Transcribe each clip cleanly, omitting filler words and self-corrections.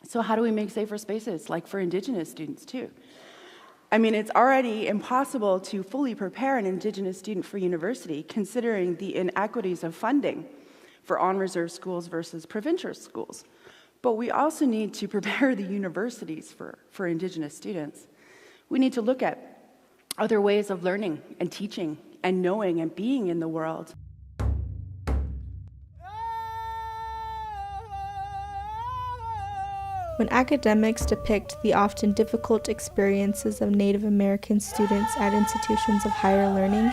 So how do we make safer spaces, like for Indigenous students too? I mean, it's already impossible to fully prepare an Indigenous student for university, considering the inequities of funding for on-reserve schools versus provincial schools. But we also need to prepare the universities for Indigenous students. We need to look at other ways of learning and teaching and knowing and being in the world. When academics depict the often difficult experiences of Native American students at institutions of higher learning,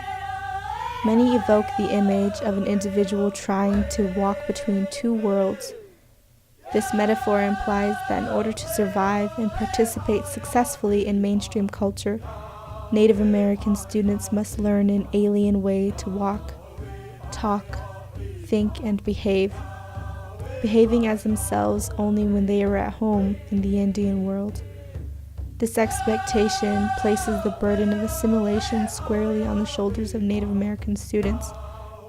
many evoke the image of an individual trying to walk between two worlds. This metaphor implies that in order to survive and participate successfully in mainstream culture, Native American students must learn an alien way to walk, talk, think, and behave, behaving as themselves only when they are at home in the Indian world. This expectation places the burden of assimilation squarely on the shoulders of Native American students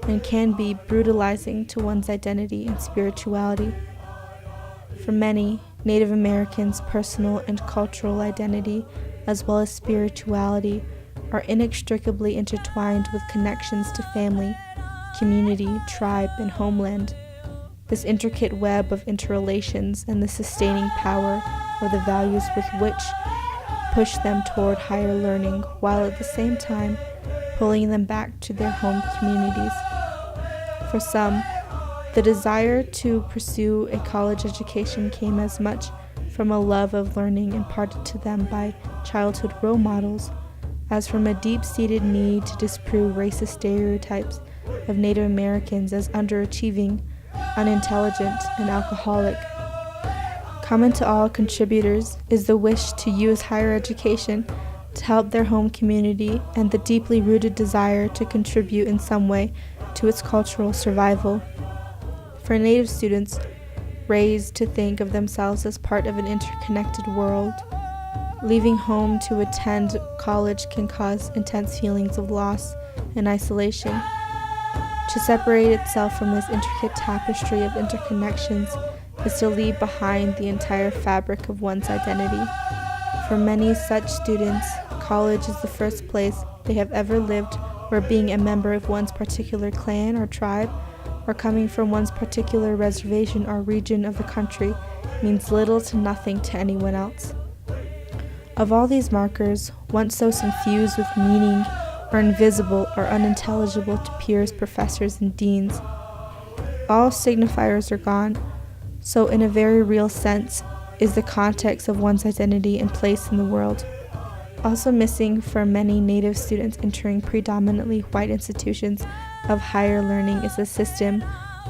and can be brutalizing to one's identity and spirituality. For many, Native Americans' personal and cultural identity, as well as spirituality, are inextricably intertwined with connections to family, community, tribe, and homeland. This intricate web of interrelations and the sustaining power of the values with which push them toward higher learning, while at the same time pulling them back to their home communities. For some, the desire to pursue a college education came as much from a love of learning imparted to them by childhood role models as from a deep-seated need to disprove racist stereotypes of Native Americans as underachieving, unintelligent, and alcoholic. Common to all contributors is the wish to use higher education to help their home community and the deeply rooted desire to contribute in some way to its cultural survival. For Native students, raised to think of themselves as part of an interconnected world, leaving home to attend college can cause intense feelings of loss and isolation. To separate itself from this intricate tapestry of interconnections is to leave behind the entire fabric of one's identity. For many such students, college is the first place they have ever lived where being a member of one's particular clan or tribe, or coming from one's particular reservation or region of the country, means little to nothing to anyone else. Of all these markers, once so infused with meaning, are invisible or unintelligible to peers, professors, and deans. All signifiers are gone, so in a very real sense is the context of one's identity and place in the world. Also missing for many Native students entering predominantly white institutions of higher learning is a system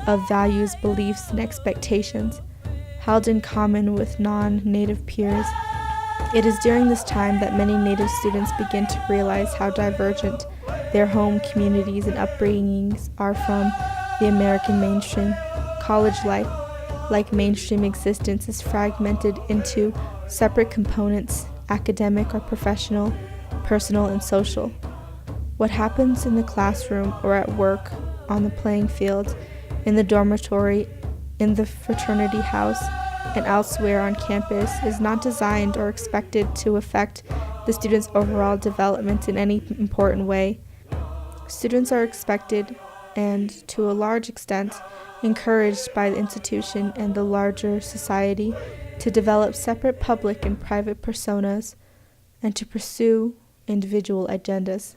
of values, beliefs, and expectations held in common with non-Native peers. It is during this time that many Native students begin to realize how divergent their home communities and upbringings are from the American mainstream. College life, like mainstream existence, is fragmented into separate components, academic or professional, personal, and social. What happens in the classroom or at work, on the playing field, in the dormitory, in the fraternity house, and elsewhere on campus is not designed or expected to affect the student's overall development in any important way. Students are expected, and to a large extent, encouraged by the institution and the larger society to develop separate public and private personas and to pursue individual agendas.